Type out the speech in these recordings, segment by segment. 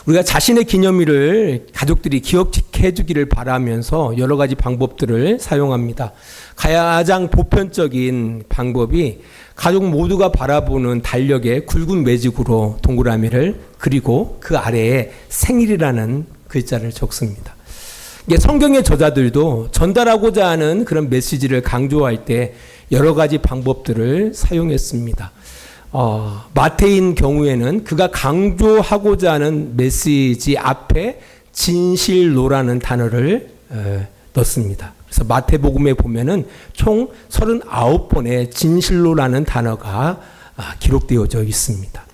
우리가 자신의 기념일을 가족들이 기억해 주기를 바라면서 여러 가지 방법들을 사용합니다. 가장 보편적인 방법이 가족 모두가 바라보는 달력에 굵은 매직으로 동그라미를 그리고 그 아래에 생일이라는 글자를 적습니다. 이게 성경의 저자들도 전달하고자 하는 그런 메시지를 강조할 때 여러 가지 방법들을 사용했습니다. 마태인 경우에는 그가 강조하고자 하는 메시지 앞에 진실로라는 단어를 넣습니다. 그래서 마태복음에 보면은 총 39번의 진실로라는 단어가 기록되어져 있습니다.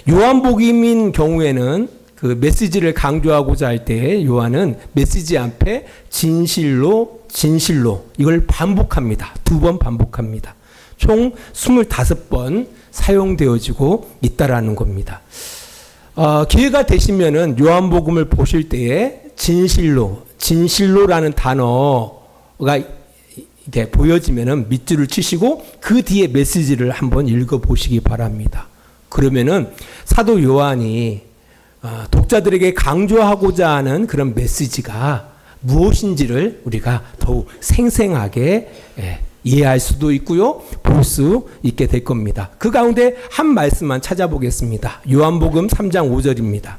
요한복음인 경우에는 그 메시지를 강조하고자 할 때 요한은 메시지 앞에 진실로 이걸 반복합니다. 2번 반복합니다. 총 25번 사용되어지고 있다라는 겁니다. 기회가 되시면은 요한복음을 보실 때에 진실로라는 단어가 이렇게 보여지면은 밑줄을 치시고 그 뒤에 메시지를 한번 읽어보시기 바랍니다. 그러면은 사도 요한이 독자들에게 강조하고자 하는 그런 메시지가 무엇인지를 우리가 더욱 생생하게 이해할 수도 있고요, 볼 수 있게 될 겁니다. 그 가운데 한 말씀만 찾아보겠습니다. 요한복음 3장 5절입니다.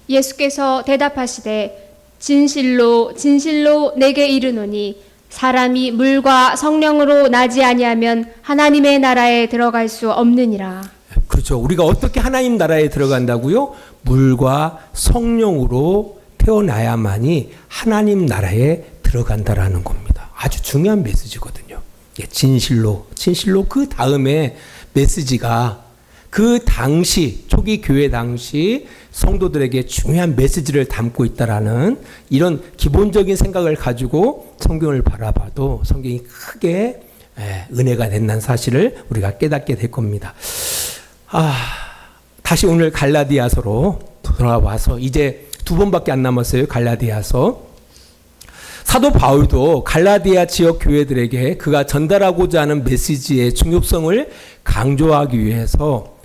예수께서 대답하시되 진실로 진실로 내게 이르노니 사람이 물과 성령으로 나지 아니하면 하나님의 나라에 들어갈 수 없느니라. 그렇죠. 우리가 어떻게 하나님 나라에 들어간다고요? 물과 성령으로 태어나야만이 하나님 나라에 들어간다라는 겁니다. 아주 중요한 메시지거든요. 진실로 그 다음에 메시지가 그 당시 초기 교회 당시 성도들에게 중요한 메시지를 담고 있다라는 이런 기본적인 생각을 가지고 성경을 바라봐도 성경이 크게 은혜가 된다는 사실을 우리가 깨닫게 될 겁니다. 다시 오늘 갈라디아서로 돌아와서 이제 2번밖에 안 남았어요. 갈라디아서. 사도 바울도 갈라디아 지역 교회들에게 그가 전달하고자 하는 메시지의 중요성을 강조하기 위해서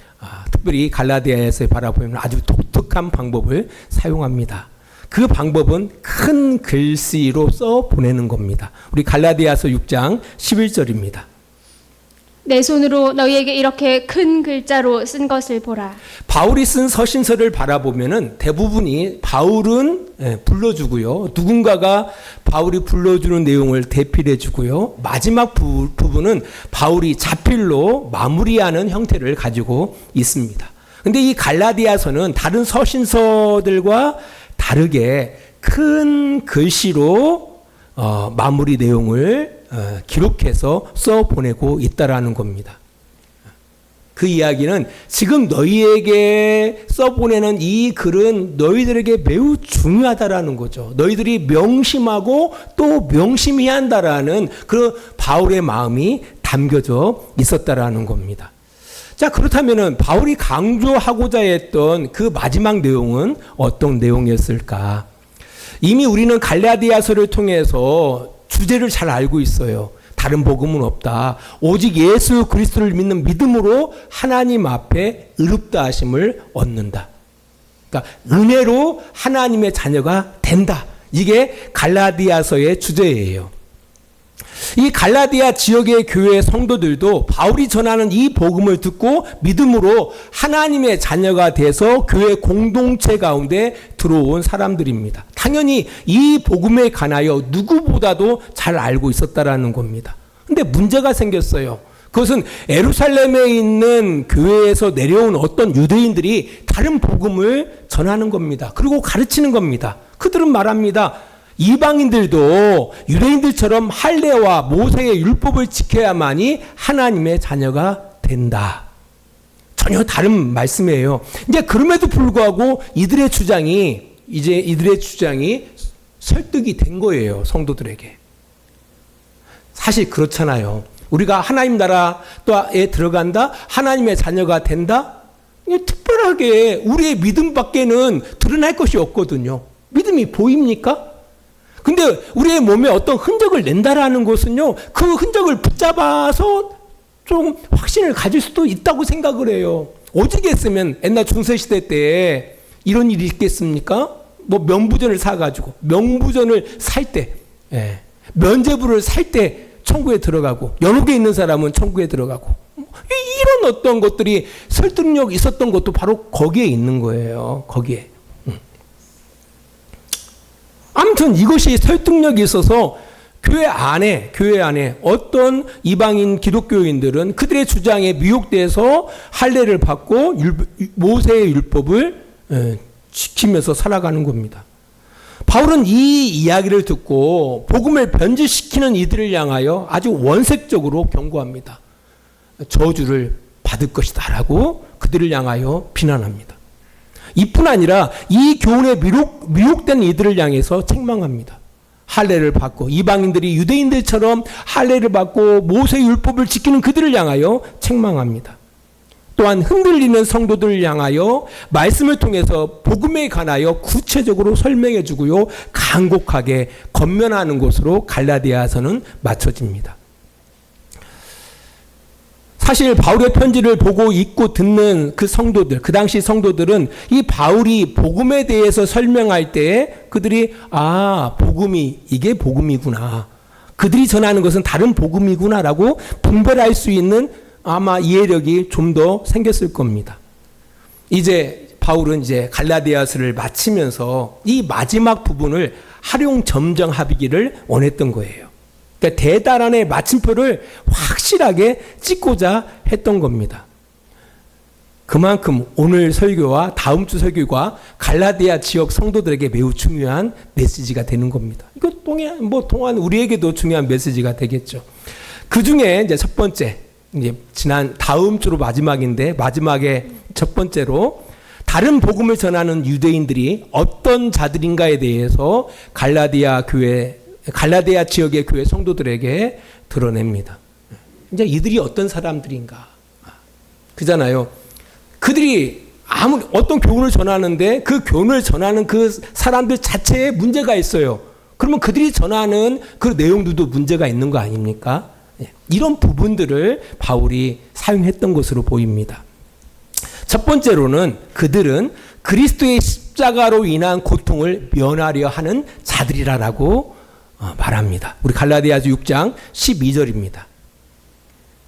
특별히 갈라디아에서 바라보면 아주 독특한 방법을 사용합니다. 그 방법은 큰 글씨로 써 보내는 겁니다. 우리 갈라디아서 6장 11절입니다. 내 손으로 너희에게 이렇게 큰 글자로 쓴 것을 보라. 바울이 쓴 서신서를 바라보면은 대부분이 바울은 불러주고요. 누군가가 바울이 불러주는 내용을 대필해주고요. 마지막 부분은 바울이 자필로 마무리하는 형태를 가지고 있습니다. 근데 이 갈라디아서는 다른 서신서들과 다르게 큰 글씨로 마무리 내용을 기록해서 써보내고 있다라는 겁니다. 그 이야기는 지금 너희에게 써보내는 이 글은 너희들에게 매우 중요하다라는 거죠. 너희들이 명심하고 또 명심해야 한다라는 그런 바울의 마음이 담겨져 있었다라는 겁니다. 자, 그렇다면은 바울이 강조하고자 했던 그 마지막 내용은 어떤 내용이었을까? 이미 우리는 갈라디아서를 통해서 주제를 잘 알고 있어요. 다른 복음은 없다. 오직 예수 그리스도를 믿는 믿음으로 하나님 앞에 의롭다 하심을 얻는다. 그러니까 은혜로 하나님의 자녀가 된다. 이게 갈라디아서의 주제예요. 이 갈라디아 지역의 교회 성도들도 바울이 전하는 이 복음을 듣고 믿음으로 하나님의 자녀가 돼서 교회 공동체 가운데 들어온 사람들입니다. 당연히 이 복음에 관하여 누구보다도 잘 알고 있었다라는 겁니다. 근데 문제가 생겼어요. 그것은 예루살렘에 있는 교회에서 내려온 어떤 유대인들이 다른 복음을 전하는 겁니다. 그리고 가르치는 겁니다. 그들은 말합니다. 이방인들도 유대인들처럼 할례와 모세의 율법을 지켜야만이 하나님의 자녀가 된다. 전혀 다른 말씀이에요. 이제 그럼에도 불구하고 이들의 주장이 설득이 된 거예요. 성도들에게. 사실 그렇잖아요. 우리가 하나님 나라에 들어간다? 하나님의 자녀가 된다? 특별하게 우리의 믿음밖에는 드러날 것이 없거든요. 믿음이 보입니까? 근데 우리의 몸에 어떤 흔적을 낸다라는 것은요, 그 흔적을 붙잡아서 좀 확신을 가질 수도 있다고 생각을 해요. 오직했으면 옛날 중세시대 때 이런 일이 있겠습니까? 뭐 명부전을 사가지고 명부전을 살 때, 면죄부를 살 때 천국에 들어가고 연옥에 있는 사람은 천국에 들어가고 이런 어떤 것들이 설득력 있었던 것도 바로 거기에 있는 거예요. 거기에. 아무튼 이것이 설득력이 있어서 교회 안에 어떤 이방인 기독교인들은 그들의 주장에 미혹돼서 할례를 받고 모세의 율법을 지키면서 살아가는 겁니다. 바울은 이 이야기를 듣고 복음을 변질시키는 이들을 향하여 아주 원색적으로 경고합니다. 저주를 받을 것이다 라고 그들을 향하여 비난합니다. 이뿐 아니라 이 교훈에 미혹된 이들을 향해서 책망합니다. 할례를 받고 이방인들이 유대인들처럼 할례를 받고 모세 율법을 지키는 그들을 향하여 책망합니다. 또한 흔들리는 성도들을 향하여 말씀을 통해서 복음에 관하여 구체적으로 설명해 주고요. 간곡하게 권면하는 것으로 갈라디아서는 맞춰집니다. 사실 바울의 편지를 보고 읽고 듣는 그 성도들, 그 당시 성도들은 이 바울이 복음에 대해서 설명할 때 그들이 복음이 이게 복음이구나. 그들이 전하는 것은 다른 복음이구나라고 분별할 수 있는 아마 이해력이 좀 더 생겼을 겁니다. 이제 바울은 이제 갈라디아서를 마치면서 이 마지막 부분을 활용점정하기를 원했던 거예요. 그러니까 대단한의 마침표를 확실하게 찍고자 했던 겁니다. 그만큼 오늘 설교와 다음 주 설교가 갈라디아 지역 성도들에게 매우 중요한 메시지가 되는 겁니다. 이거 동안 우리에게도 중요한 메시지가 되겠죠. 그 중에 이제 첫 번째, 이제 지난 다음 주로 마지막에 첫 번째로 다른 복음을 전하는 유대인들이 어떤 자들인가에 대해서 갈라디아 지역의 교회 성도들에게 드러냅니다. 이제 이들이 어떤 사람들인가? 그잖아요. 그들이 어떤 교훈을 전하는데 그 교훈을 전하는 그 사람들 자체에 문제가 있어요. 그러면 그들이 전하는 그 내용들도 문제가 있는 거 아닙니까? 이런 부분들을 바울이 사용했던 것으로 보입니다. 첫 번째로는 그들은 그리스도의 십자가로 인한 고통을 면하려 하는 자들이라고 말합니다. 우리 갈라디아서 6장 12절입니다.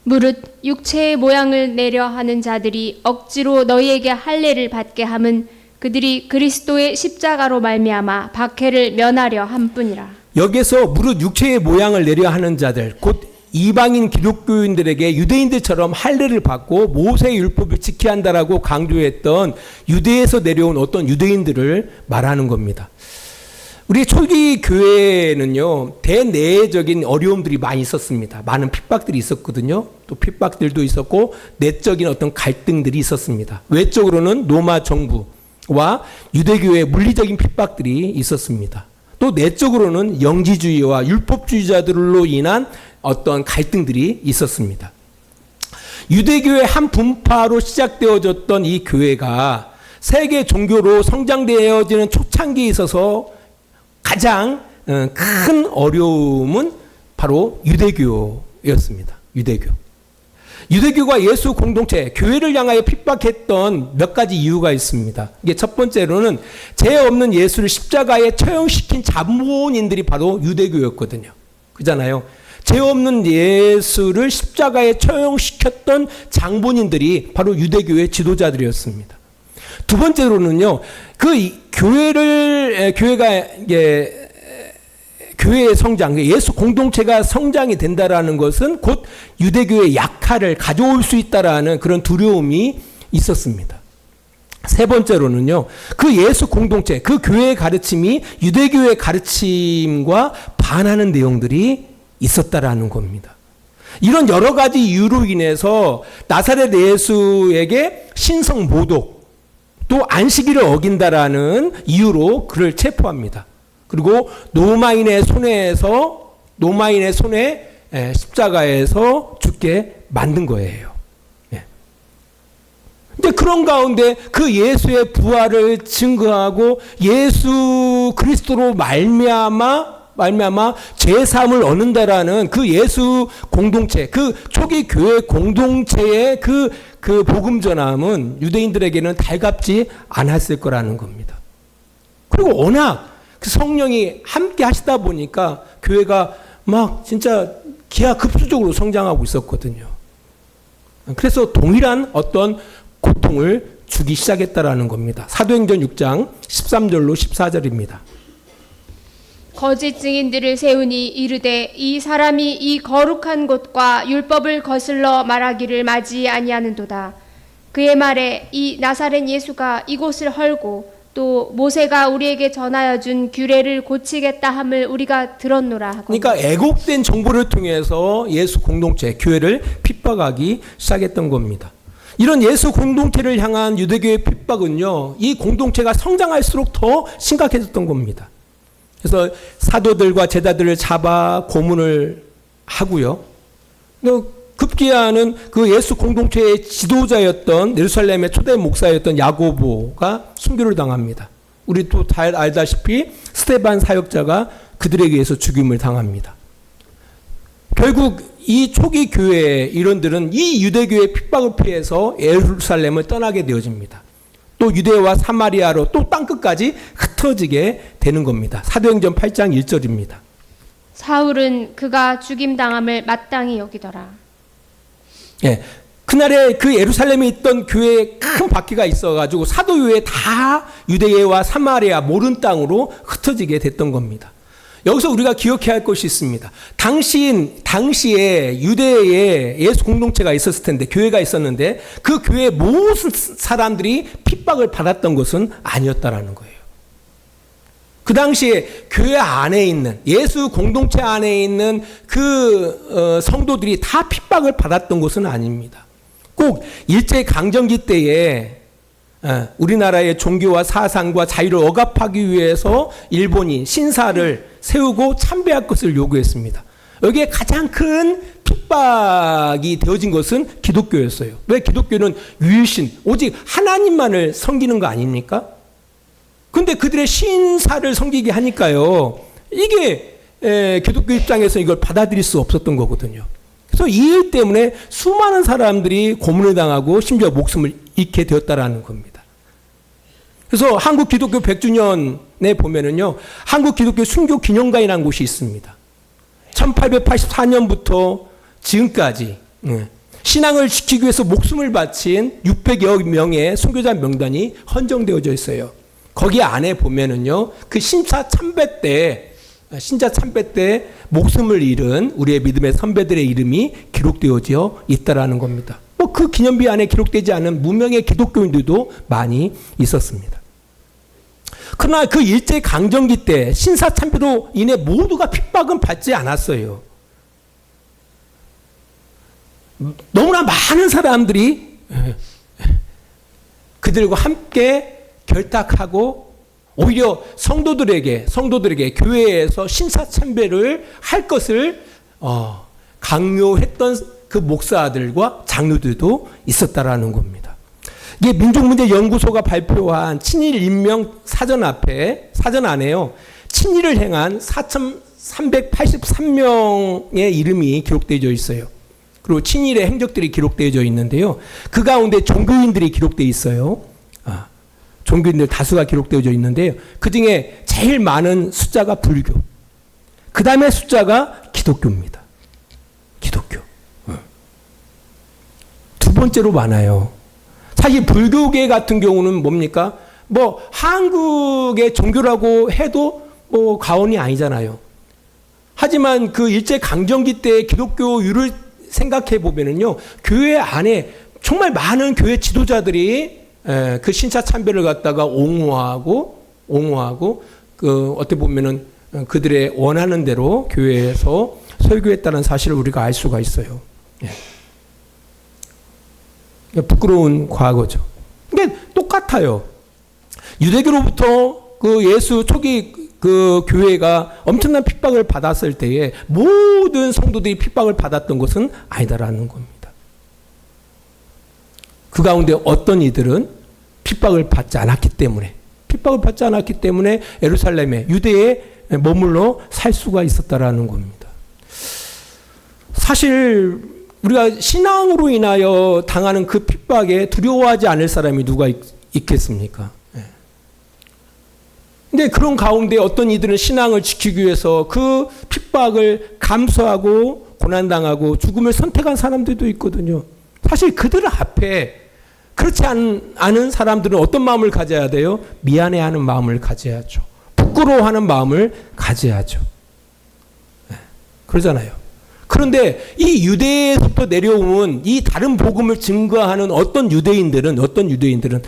무릇 육체의 모양을 내려 하는 자들이 억지로 너희에게 할례를 받게 함은 그들이 그리스도의 십자가로 말미암아 박해를 면하려 함뿐이라. 여기서 무릇 육체의 모양을 내려 하는 자들, 곧 이방인 기독교인들에게 유대인들처럼 할례를 받고 모세의 율법을 지켜야 한다라고 강조했던 유대에서 내려온 어떤 유대인들을 말하는 겁니다. 우리 초기 교회는요, 대내적인 어려움들이 많이 있었습니다. 많은 핍박들이 있었거든요. 또 핍박들도 있었고 내적인 어떤 갈등들이 있었습니다. 외적으로는 로마 정부와 유대교회의 물리적인 핍박들이 있었습니다. 또 내적으로는 영지주의와 율법주의자들로 인한 어떤 갈등들이 있었습니다. 유대교의 한 분파로 시작되어졌던 이 교회가 세계 종교로 성장되어지는 초창기에 있어서 가장 큰 어려움은 바로 유대교였습니다. 유대교가 예수 공동체, 교회를 향하여 핍박했던 몇 가지 이유가 있습니다. 이게 첫 번째로는 죄 없는 예수를 십자가에 처형시킨 자본인들이 바로 유대교였거든요. 그잖아요. 죄 없는 예수를 십자가에 처형시켰던 장본인들이 바로 유대교의 지도자들이었습니다. 두 번째로는요, 교회의 성장, 예수 공동체가 성장이 된다라는 것은 곧 유대교의 약화를 가져올 수 있다라는 그런 두려움이 있었습니다. 세 번째로는요, 그 예수 공동체, 그 교회의 가르침이 유대교의 가르침과 반하는 내용들이 있었다라는 겁니다. 이런 여러 가지 이유로 인해서 나사렛 예수에게 신성 모독, 또 안식일을 어긴다라는 이유로 그를 체포합니다. 그리고 로마인의 손에 십자가에서 죽게 만든 거예요. 근데 그런 가운데 그 예수의 부활을 증거하고 예수 그리스도로 말미암아 말미암아 제 삶을 얻는다라는 그 예수 공동체, 그 초기 교회 공동체의 그 복음 전함은 유대인들에게는 달갑지 않았을 거라는 겁니다. 그리고 워낙 그 성령이 함께 하시다 보니까 교회가 막 진짜 기하급수적으로 성장하고 있었거든요. 그래서 동일한 어떤 고통을 주기 시작했다라는 겁니다. 사도행전 6장 13절로 14절입니다. 거짓 증인들을 세우니 이르되 이 사람이 이 거룩한 곳과 율법을 거슬러 말하기를 맞이 아니하는도다. 그의 말에 이 나사렛 예수가 이곳을 헐고 또 모세가 우리에게 전하여 준 규례를 고치겠다 함을 우리가 들었노라 하고. 그러니까 애곡된 정보를 통해서 예수 공동체, 교회를 핍박하기 시작했던 겁니다. 이런 예수 공동체를 향한 유대교의 핍박은요, 이 공동체가 성장할수록 더 심각해졌던 겁니다. 그래서 사도들과 제자들을 잡아 고문을 하고요. 급기야는 그 예수 공동체의 지도자였던 예루살렘의 초대 목사였던 야고보가 순교를 당합니다. 우리 또 잘 알다시피 스데반 사역자가 그들에게 의해서 죽임을 당합니다. 결국 이 초기 교회의 일원들은 이 유대교의 핍박을 피해서 예루살렘을 떠나게 되어집니다. 또 유대와 사마리아로 또 땅끝까지 흩어지게 되는 겁니다. 사도행전 8장 1절입니다. 사울은 그가 죽임당함을 마땅히 여기더라. 예, 그날에 그 예루살렘에 있던 교회에 큰 바퀴가 있어가지고 사도교회 다 유대와 사마리아 모른 땅으로 흩어지게 됐던 겁니다. 여기서 우리가 기억해야 할 것이 있습니다. 당시에 유대에 예수 공동체가 있었을 텐데, 교회가 있었는데 그 교회의 모든 사람들이 핍박을 받았던 것은 아니었다라는 거예요. 그 당시에 교회 안에 있는, 예수 공동체 안에 있는 그 성도들이 다 핍박을 받았던 것은 아닙니다. 꼭 일제강점기 때에 우리나라의 종교와 사상과 자유를 억압하기 위해서 일본이 신사를 세우고 참배할 것을 요구했습니다. 여기에 가장 큰 핍박이 되어진 것은 기독교였어요. 왜? 기독교는 유일신, 오직 하나님만을 섬기는 거 아닙니까? 근데 그들의 신사를 섬기게 하니까요, 이게 기독교 입장에서 이걸 받아들일 수 없었던 거거든요. 그래서 이 일 때문에 수많은 사람들이 고문을 당하고 심지어 목숨을 잃게 되었다라는 겁니다. 그래서 한국 기독교 100주년에 보면은요, 한국 기독교 순교 기념관이라는 곳이 있습니다. 1884년부터 지금까지 신앙을 지키기 위해서 목숨을 바친 600여 명의 순교자 명단이 헌정되어져 있어요. 거기 안에 보면은요, 그 신자 참배 때 목숨을 잃은 우리의 믿음의 선배들의 이름이 기록되어져 있다라는 겁니다. 그 기념비 안에 기록되지 않은 무명의 기독교인들도 많이 있었습니다. 그러나 그 일제 강점기 때 신사 참배로 인해 모두가 핍박은 받지 않았어요. 너무나 많은 사람들이 그들과 함께 결탁하고 오히려 성도들에게 교회에서 신사 참배를 할 것을 강요했던 그 목사들과 장로들도 있었다라는 겁니다. 이게 민족문제연구소가 발표한 친일 인명 사전 안에요, 친일을 행한 4,383명의 이름이 기록되어 있어요. 그리고 친일의 행적들이 기록되어 있는데요, 그 가운데 종교인들이 기록되어 있어요. 종교인들 다수가 기록되어 있는데요, 그 중에 제일 많은 숫자가 불교, 그 다음에 숫자가 기독교입니다. 기독교. 두 번째로 많아요. 사실 불교계 같은 경우는 뭡니까? 한국의 종교라고 해도 과언이 아니잖아요. 하지만 그 일제강점기 때 기독교율을 생각해 보면은요, 교회 안에 정말 많은 교회 지도자들이 그 신사 참배를 갖다가 옹호하고 어떻게 보면은 그들의 원하는 대로 교회에서 설교했다는 사실을 우리가 알 수가 있어요. 부끄러운 과거죠. 근데 똑같아요. 유대교로부터 그 예수 초기 그 교회가 엄청난 핍박을 받았을 때에 모든 성도들이 핍박을 받았던 것은 아니다라는 겁니다. 그 가운데 어떤 이들은 핍박을 받지 않았기 때문에 예루살렘에 유대의 머물러 살 수가 있었다라는 겁니다. 사실 우리가 신앙으로 인하여 당하는 그 핍박에 두려워하지 않을 사람이 누가 있겠습니까? 근데 그런 가운데 어떤 이들은 신앙을 지키기 위해서 그 핍박을 감수하고 고난당하고 죽음을 선택한 사람들도 있거든요. 사실 그들 앞에 그렇지 않은 사람들은 어떤 마음을 가져야 돼요? 미안해하는 마음을 가져야죠. 부끄러워하는 마음을 가져야죠. 그러잖아요. 그런데 이 유대에서부터 내려온 이 다른 복음을 증거하는 어떤 유대인들은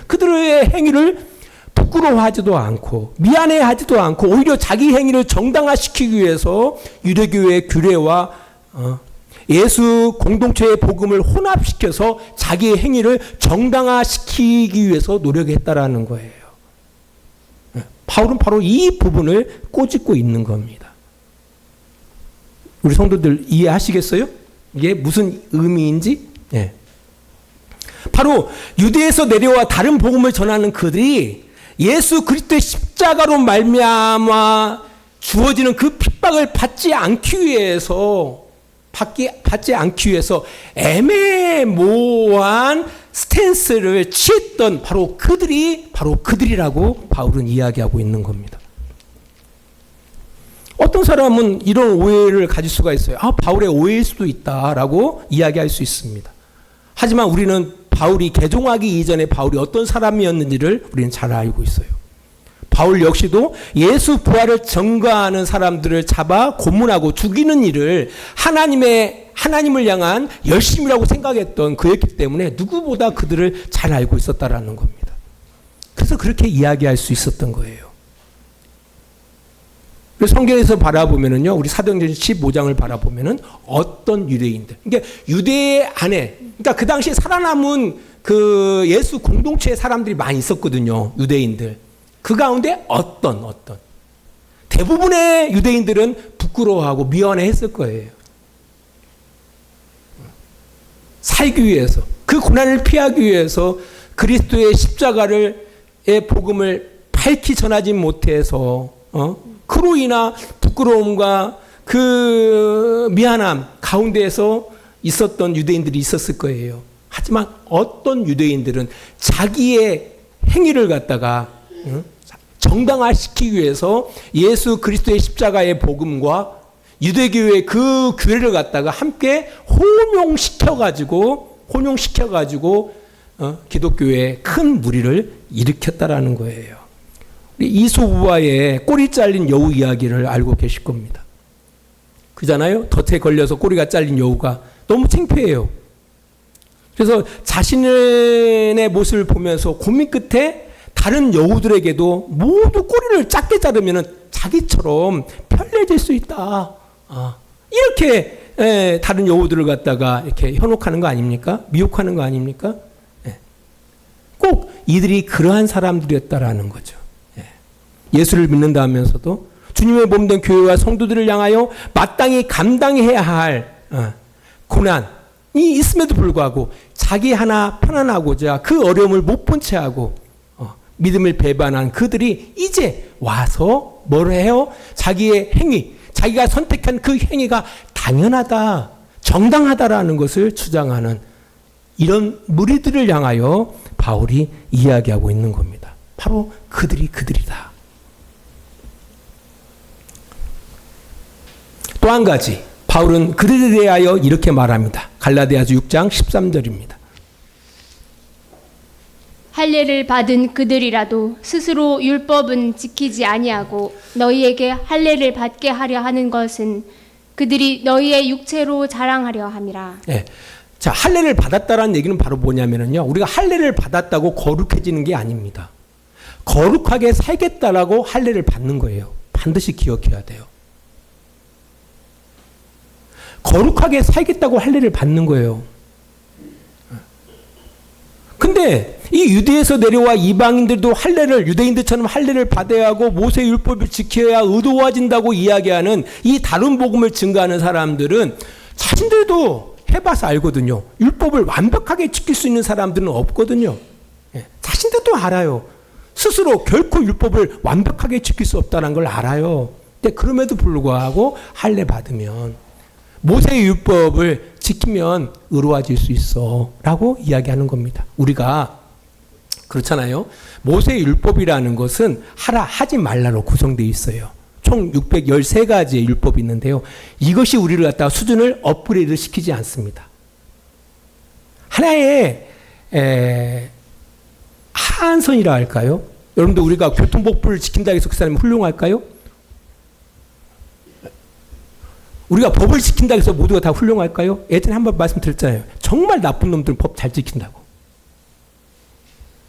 그들의 행위를 부끄러워하지도 않고 미안해하지도 않고 오히려 자기 행위를 정당화시키기 위해서 유대교의 규례와 예수 공동체의 복음을 혼합시켜서 자기의 행위를 정당화시키기 위해서 노력했다라는 거예요. 바울은 바로 이 부분을 꼬집고 있는 겁니다. 우리 성도들 이해하시겠어요? 이게 무슨 의미인지? 예. 바로 유대에서 내려와 다른 복음을 전하는 그들이 예수 그리스도의 십자가로 말미암아 주어지는 그 핍박을 받지 않기 위해서 애매모호한 스탠스를 취했던 바로 그들이라고 바울은 이야기하고 있는 겁니다. 어떤 사람은 이런 오해를 가질 수가 있어요. 바울의 오해일 수도 있다라고 이야기할 수 있습니다. 하지만 우리는 바울이 개종하기 이전에 바울이 어떤 사람이었는지를 우리는 잘 알고 있어요. 바울 역시도 예수 부활을 전가하는 사람들을 잡아 고문하고 죽이는 일을 하나님을 향한 열심이라고 생각했던 그였기 때문에 누구보다 그들을 잘 알고 있었다라는 겁니다. 그래서 그렇게 이야기할 수 있었던 거예요. 성경에서 바라보면은요, 우리 사도행전 15장을 바라보면은 어떤 유대인들, 그러니까 유대 안에, 그러니까 그 당시에 살아남은 그 예수 공동체의 사람들이 많이 있었거든요, 유대인들. 그 가운데 어떤 대부분의 유대인들은 부끄러워하고 미안해했을 거예요. 살기 위해서, 그 고난을 피하기 위해서 그리스도의 십자가의 복음을 밝히 전하지 못해서 그로 인한 부끄러움과 그 미안함 가운데에서 있었던 유대인들이 있었을 거예요. 하지만 어떤 유대인들은 자기의 행위를 갖다가 정당화시키기 위해서 예수 그리스도의 십자가의 복음과 유대교의 그 규례를 갖다가 함께 혼용시켜가지고 기독교에 큰 무리를 일으켰다라는 거예요. 이소부와의 꼬리 잘린 여우 이야기를 알고 계실 겁니다. 그잖아요. 덫에 걸려서 꼬리가 잘린 여우가 너무 창피해요. 그래서 자신의 모습을 보면서 고민 끝에 다른 여우들에게도 모두 꼬리를 작게 자르면 자기처럼 편리해질 수 있다. 이렇게 다른 여우들을 갖다가 이렇게 현혹하는 거 아닙니까? 미혹하는 거 아닙니까? 꼭 이들이 그러한 사람들이었다라는 거죠. 예수를 믿는다 하면서도 주님의 몸된 교회와 성도들을 향하여 마땅히 감당해야 할 고난이 있음에도 불구하고 자기 하나 편안하고자 그 어려움을 못 본 채 하고 믿음을 배반한 그들이 이제 와서 뭘 해요? 자기의 행위, 자기가 선택한 그 행위가 당연하다, 정당하다라는 것을 주장하는 이런 무리들을 향하여 바울이 이야기하고 있는 겁니다. 바로 그들이다. 또 한 가지, 바울은 그들에 대하여 이렇게 말합니다. 갈라디아서 6장 13절입니다. 할례를 받은 그들이라도 스스로 율법은 지키지 아니하고 너희에게 할례를 받게 하려 하는 것은 그들이 너희의 육체로 자랑하려 함이라. 네. 자, 할례를 받았다라는 얘기는 바로 뭐냐면요, 우리가 할례를 받았다고 거룩해지는 게 아닙니다. 거룩하게 살겠다라고 할례를 받는 거예요. 반드시 기억해야 돼요. 거룩하게 살겠다고 할례를 받는 거예요. 근데 이 유대에서 내려와 이방인들도 유대인들처럼 할례를 받아야 하고 모세 율법을 지켜야 의로워진다고 이야기하는 이 다른 복음을 증거하는 사람들은 자신들도 해봐서 알거든요. 율법을 완벽하게 지킬 수 있는 사람들은 없거든요. 자신들도 알아요. 스스로 결코 율법을 완벽하게 지킬 수 없다는 걸 알아요. 근데 그럼에도 불구하고 할례 받으면 모세의 율법을 지키면 의로워질 수 있어 라고 이야기하는 겁니다. 우리가 그렇잖아요. 모세의 율법이라는 것은 하라 하지 말라로 구성되어 있어요. 총 613가지의 율법이 있는데요. 이것이 우리를 갖다가 수준을 업그레이드 시키지 않습니다. 하나의 하한선이라 할까요? 여러분들 우리가 교통법부를 지킨다고 해서 그 사람이 훌륭할까요? 우리가 법을 지킨다고 해서 모두가 다 훌륭할까요? 예전에 한번 말씀드렸잖아요. 정말 나쁜 놈들은 법 잘 지킨다고.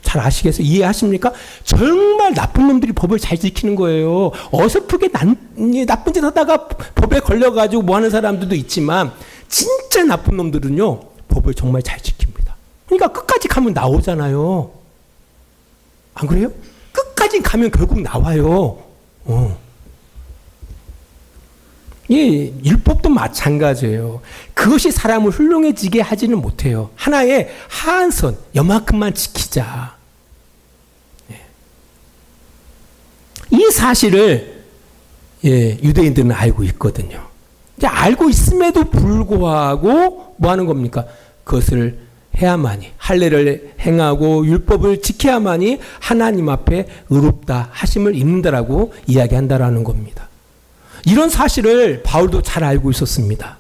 잘 아시겠어요? 이해하십니까? 정말 나쁜 놈들이 법을 잘 지키는 거예요. 어설프게 나쁜 짓 하다가 법에 걸려가지고 뭐 하는 사람들도 있지만 진짜 나쁜 놈들은요 법을 정말 잘 지킵니다. 그러니까 끝까지 가면 나오잖아요. 안 그래요? 끝까지 가면 결국 나와요. 예, 율법도 마찬가지예요. 그것이 사람을 훌륭해지게 하지는 못해요. 하나의 하한선, 요만큼만 지키자. 이 사실을 유대인들은 알고 있거든요. 이제 알고 있음에도 불구하고 뭐 하는 겁니까? 그것을 해야만이, 할례를 행하고 율법을 지켜야만이 하나님 앞에 의롭다 하심을 입는다라고 이야기한다라는 겁니다. 이런 사실을 바울도 잘 알고 있었습니다.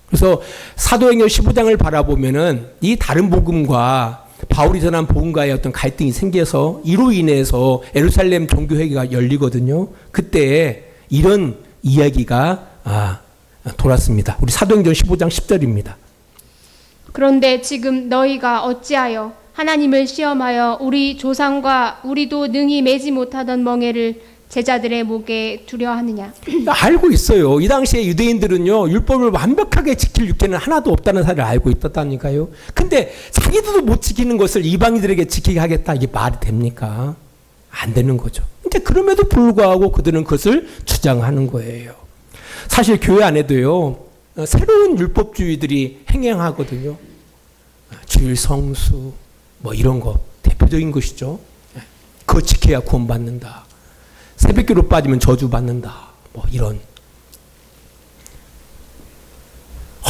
그래서 사도행전 15장을 바라보면은 이 다른 복음과 바울이 전한 복음과의 어떤 갈등이 생겨서 이로 인해서 예루살렘 종교회의가 열리거든요. 그때 이런 이야기가 돌았습니다. 우리 사도행전 15장 10절입니다. 그런데 지금 너희가 어찌하여 하나님을 시험하여 우리 조상과 우리도 능히 매지 못하던 멍에를 제자들의 목에 두려워하느냐. 알고 있어요. 이 당시에 유대인들은요 율법을 완벽하게 지킬 육체는 하나도 없다는 사실을 알고 있었다니까요. 근데 자기들도 못 지키는 것을 이방인들에게 지키게 하겠다, 이게 말이 됩니까? 안 되는 거죠. 근데 그럼에도 불구하고 그들은 그것을 주장하는 거예요. 사실 교회 안에도요 새로운 율법주의들이 행행하거든요. 주일 성수 뭐 이런 거 대표적인 것이죠. 그거 지켜야 구원받는다. 새벽기로 빠지면 저주받는다. 뭐 이런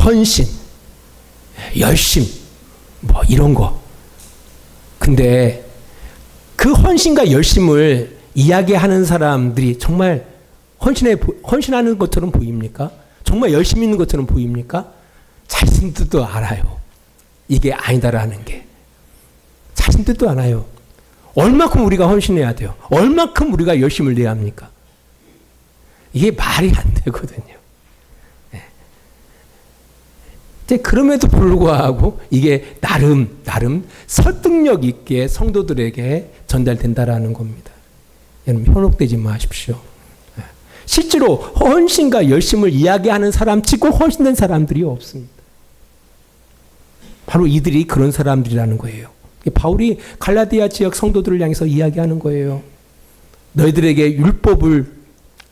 헌신, 열심 뭐 이런 거. 근데 그 헌신과 열심을 이야기하는 사람들이 정말 헌신하는 것처럼 보입니까? 정말 열심히 있는 것처럼 보입니까? 자신들도 알아요. 이게 아니다라는 게. 자신들도 알아요. 얼마큼 우리가 헌신해야 돼요? 얼마큼 우리가 열심을 내야 합니까? 이게 말이 안 되거든요. 네. 그럼에도 불구하고 이게 나름 설득력 있게 성도들에게 전달된다라는 겁니다. 여러분 현혹되지 마십시오. 네. 실제로 헌신과 열심을 이야기하는 사람 치고 헌신된 사람들이 없습니다. 바로 이들이 그런 사람들이라는 거예요. 바울이 갈라디아 지역 성도들을 향해서 이야기하는 거예요. 너희들에게 율법을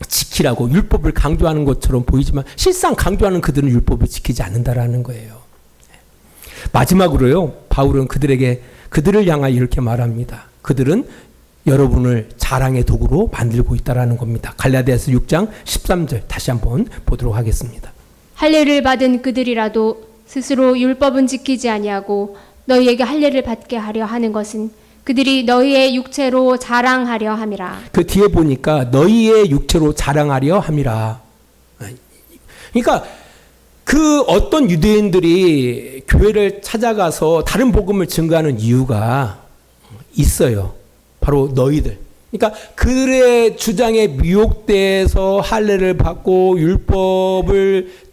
지키라고 율법을 강조하는 것처럼 보이지만 실상 강조하는 그들은 율법을 지키지 않는다라는 거예요. 마지막으로요, 바울은 그들을 향하여 이렇게 말합니다. 그들은 여러분을 자랑의 도구로 만들고 있다라는 겁니다. 갈라디아서 6장 13절 다시 한번 보도록 하겠습니다. 할례를 받은 그들이라도 스스로 율법은 지키지 아니하고 너희에게 할례를 받게 하려 하는 것은 그들이 너희의 육체로 자랑하려 함이라. 그 뒤에 보니까 너희의 육체로 자랑하려 함이라. 그러니까 그 어떤 유대인들이 교회를 찾아가서 다른 복음을 증거하는 이유가 있어요. 바로 너희들. 그러니까 그들의 주장에 미혹돼서 할례를 받고 율법을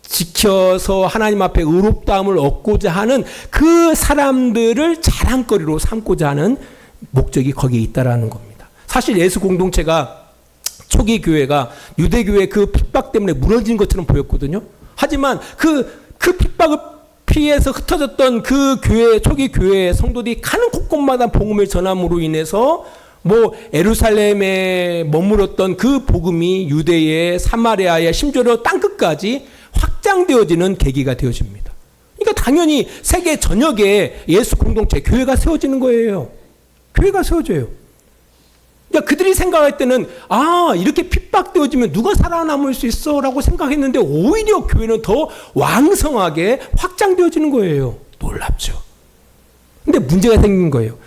지켜서 하나님 앞에 의롭다함을 얻고자 하는 그 사람들을 자랑거리로 삼고자 하는 목적이 거기에 있다라는 겁니다. 사실 예수 공동체가 초기 교회가 유대교회 그 핍박 때문에 무너진 것처럼 보였거든요. 하지만 그 핍박을 피해서 흩어졌던 그 교회, 초기 교회의 성도들이 가는 곳곳마다 복음을 전함으로 인해서 뭐 예루살렘에 머물렀던 그 복음이 유대의 사마리아의 심지어 땅끝까지 확장되어지는 계기가 되어집니다. 그러니까 당연히 세계 전역에 예수 공동체, 교회가 세워지는 거예요. 교회가 세워져요. 그러니까 그들이 생각할 때는 이렇게 핍박되어지면 누가 살아남을 수 있어? 라고 생각했는데 오히려 교회는 더 왕성하게 확장되어지는 거예요. 놀랍죠. 근데 문제가 생긴 거예요.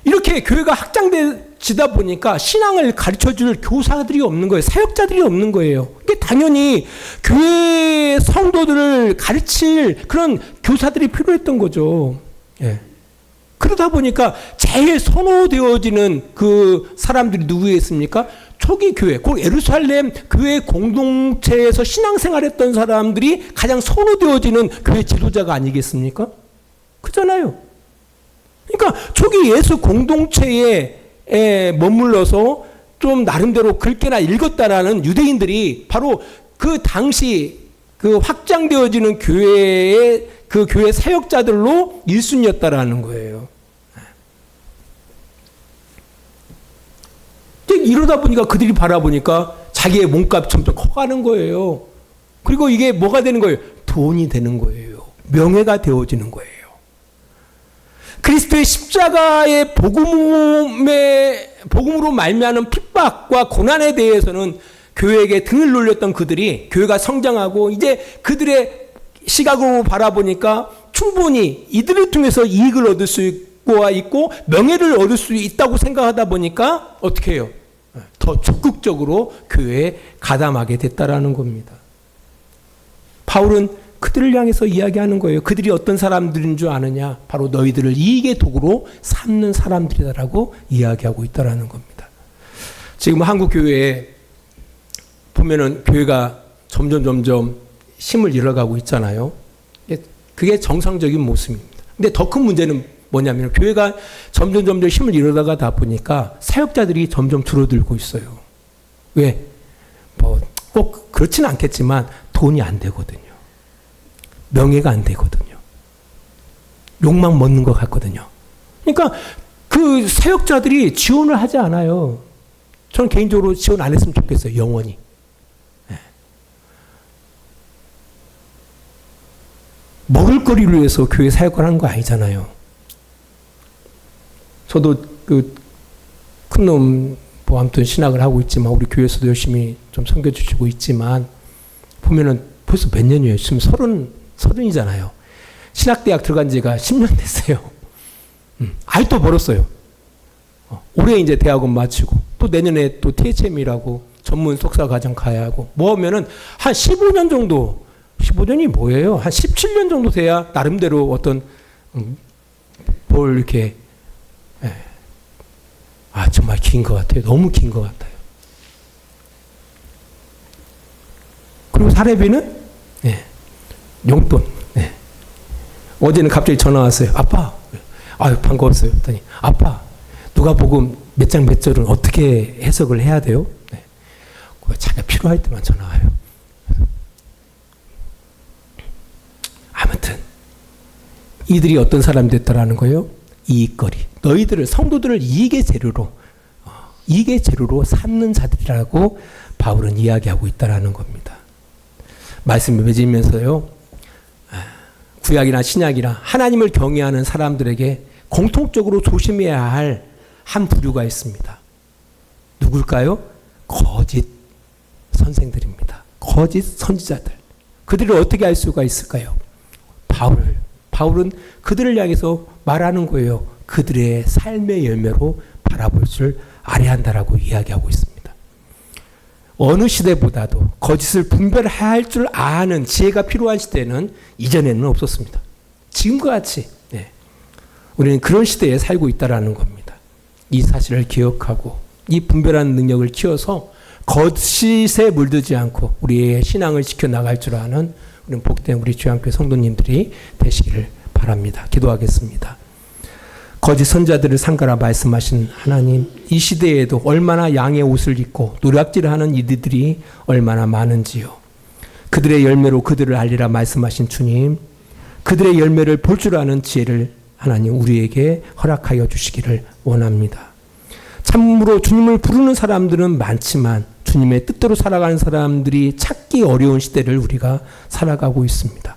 이렇게 교회가 확장되다 보니까 신앙을 가르쳐줄 교사들이 없는 거예요. 사역자들이 없는 거예요. 근데 당연히 교회 성도들을 가르칠 그런 교사들이 필요했던 거죠. 예. 그러다 보니까 제일 선호되어지는 그 사람들이 누구였습니까? 초기 교회, 그 예루살렘 교회 공동체에서 신앙생활했던 사람들이 가장 선호되어지는 교회 지도자가 아니겠습니까? 그잖아요. 그러니까 초기 예수 공동체에 머물러서 좀 나름대로 글깨나 읽었다라는 유대인들이 바로 그 당시 그 확장되어지는 교회의 그 교회 사역자들로 1순위였다라는 거예요. 이러다 보니까 그들이 바라보니까 자기의 몸값 점점 커가는 거예요. 그리고 이게 뭐가 되는 거예요? 돈이 되는 거예요. 명예가 되어지는 거예요. 그리스도의 십자가의 복음으로 말미암은 핍박과 고난에 대해서는 교회에게 등을 돌렸던 그들이 교회가 성장하고 이제 그들의 시각으로 바라보니까 충분히 이들을 통해서 이익을 얻을 수 있고 명예를 얻을 수 있다고 생각하다 보니까 어떻게 해요? 더 적극적으로 교회에 가담하게 됐다라는 겁니다. 바울은 그들을 향해서 이야기하는 거예요. 그들이 어떤 사람들인 줄 아느냐? 바로 너희들을 이익의 도구로 삼는 사람들이다라고 이야기하고 있다라는 겁니다. 지금 한국 교회에 보면은 교회가 점점 힘을 잃어가고 있잖아요. 그게 정상적인 모습입니다. 근데 더 큰 문제는 뭐냐면 교회가 점점 힘을 잃어가다 보니까 사역자들이 점점 줄어들고 있어요. 왜? 꼭 그렇지는 않겠지만 돈이 안 되거든요. 명예가 안 되거든요. 욕망 먹는 것 같거든요. 그러니까 그 사역자들이 지원을 하지 않아요. 저는 개인적으로 지원 안 했으면 좋겠어요. 영원히. 먹을거리를 위해서 교회 사역을 하는 거 아니잖아요. 저도 큰 놈 아무튼 신학을 하고 있지만 우리 교회에서도 열심히 좀 섬겨주시고 있지만 보면은 벌써 몇 년이에요. 지금 서른이잖아요. 신학대학 들어간 지가 10년 됐어요. 아직도 멀었어요. 올해 이제 대학원 마치고 또 내년에 또 THM이라고 전문 석사 과정 가야 하고 뭐 하면은 한 15년 정도 15년이 뭐예요? 한 17년 정도 돼야 나름대로 어떤 뭘 이렇게 정말 긴 것 같아요. 너무 긴 것 같아요. 그리고 사례비는 용돈. 어제는 갑자기 전화 왔어요. 아빠, 반가웠어요. 그랬더니 아빠, 누가복음 몇 장 몇 절은 어떻게 해석을 해야 돼요? 자기가 필요할 때만 전화 와요. 아무튼 이들이 어떤 사람이 됐다라는 거예요? 이익거리. 너희들을 성도들을 이익의 재료로 삼는 자들이라고 바울은 이야기하고 있다라는 겁니다. 말씀을 맺으면서요. 구약이나 신약이나 하나님을 경외하는 사람들에게 공통적으로 조심해야 할 한 부류가 있습니다. 누굴까요? 거짓 선생들입니다. 거짓 선지자들. 그들을 어떻게 알 수가 있을까요? 바울은 그들을 향해서 말하는 거예요. 그들의 삶의 열매로 바라볼 줄 알아야 한다라고 이야기하고 있습니다. 어느 시대보다도 거짓을 분별해야 할 줄 아는 지혜가 필요한 시대는 이전에는 없었습니다. 지금과 같이 우리는 그런 시대에 살고 있다라는 겁니다. 이 사실을 기억하고 이 분별하는 능력을 키워서 거짓에 물들지 않고 우리의 신앙을 지켜나갈 줄 아는 우리는 복된 우리 주양교회 성도님들이 되시기를 바랍니다. 기도하겠습니다. 거짓 선자들을 삼가라 말씀하신 하나님, 이 시대에도 얼마나 양의 옷을 입고 노략질하는 이들이 얼마나 많은지요. 그들의 열매로 그들을 알리라 말씀하신 주님, 그들의 열매를 볼 줄 아는 지혜를 하나님 우리에게 허락하여 주시기를 원합니다. 참으로 주님을 부르는 사람들은 많지만 주님의 뜻대로 살아가는 사람들이 찾기 어려운 시대를 우리가 살아가고 있습니다.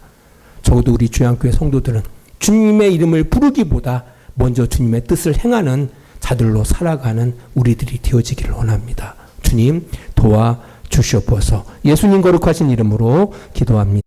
적어도 우리 주양교회 성도들은 주님의 이름을 부르기보다 먼저 주님의 뜻을 행하는 자들로 살아가는 우리들이 되어지기를 원합니다. 주님 도와 주시옵소서. 예수님 거룩하신 이름으로 기도합니다.